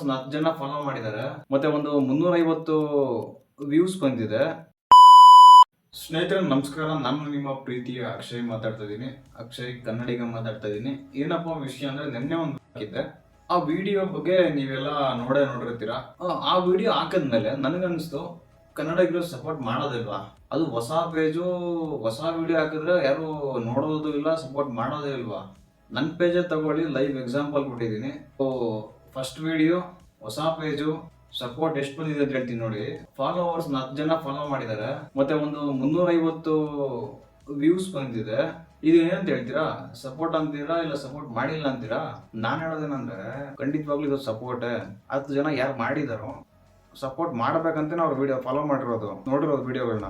4 ಜನ ಫಾಲೋ ಮಾಡಿದ್ದಾರೆ ಮತ್ತೆ ಒಂದು 350 ವ್ಯೂಸ್ ಬಂದಿದೆ. ಸ್ನೇಹಿತರೆ ನಮಸ್ಕಾರ, ನಾನು ನಿಮ್ಮ ಪ್ರೀತಿಯ ಅಕ್ಷಯ್ ಮಾತಾಡ್ತಾ ಇದ್ದೀನಿ. ಅಕ್ಷಯ್ ಕನ್ನಡಿಗ ಮಾತಾಡ್ತಾ ಇದ್ದೀನಿ. ಏನಪ್ಪ ವಿಷಯ ಅಂದ್ರೆ ನಿನ್ನೆ ಒಂದು ಹಾಕಿದ್ದೆ, ಆ ವಿಡಿಯೋ ಬಗ್ಗೆ ನೀವೆಲ್ಲ ನೋಡಿರ್ತೀರಾ. ಆ ವಿಡಿಯೋ ಹಾಕಿದ್ಮೇಲೆ ನನಗನ್ನಿಸ್ತು ಕನ್ನಡಿಗರು ಸಪೋರ್ಟ್ ಮಾಡೋದಿಲ್ವಾ, ಅದು ಹೊಸ ಪೇಜು ಹೊಸ ವಿಡಿಯೋ ಹಾಕಿದ್ರೆ ಯಾರು ನೋಡೋದು ಇಲ್ಲ, ಸಪೋರ್ಟ್ ಮಾಡೋದೇ ಇಲ್ವಾ. ನನ್ನ ಪೇಜೇ ತಗೊಳ್ಳಿ, ಲೈವ್ ಎಕ್ಸಾಂಪಲ್ ಕೊಟ್ಟಿದ್ದೀನಿ. ಫಸ್ಟ್ ವಿಡಿಯೋ ಹೊಸ ಪೇಜು ಸಪೋರ್ಟ್ ಎಷ್ಟು ಬಂದಿದೆ ಅಂತ ಹೇಳ್ತೀನಿ ನೋಡಿ. ಫಾಲೋವರ್ಸ್ 4 ಜನ ಫಾಲೋ ಮಾಡಿದ್ದಾರೆ ಮತ್ತೆ ಒಂದು 350 ವ್ಯೂಸ್ ಬಂದಿದೆ. ಇದು ಏನಂತ ಹೇಳ್ತೀರಾ, ಸಪೋರ್ಟ್ ಅಂತೀರಾ ಇಲ್ಲ ಸಪೋರ್ಟ್ ಮಾಡಿಲ್ಲ ಅಂತೀರಾ? ನಾನು ಹೇಳೋದೇನಂದ್ರೆ ಖಂಡಿತವಾಗ್ಲೂ ಇದು ಸಪೋರ್ಟೇ. 10 ಜನ ಯಾರು ಮಾಡಿದಾರೋ ಸಪೋರ್ಟ್ ಮಾಡ್ಬೇಕಂತ ಅವ್ರ ವಿಡಿಯೋ ಫಾಲೋ ಮಾಡಿರೋದು, ನೋಡಿರೋದು ವಿಡಿಯೋಗಳನ್ನ.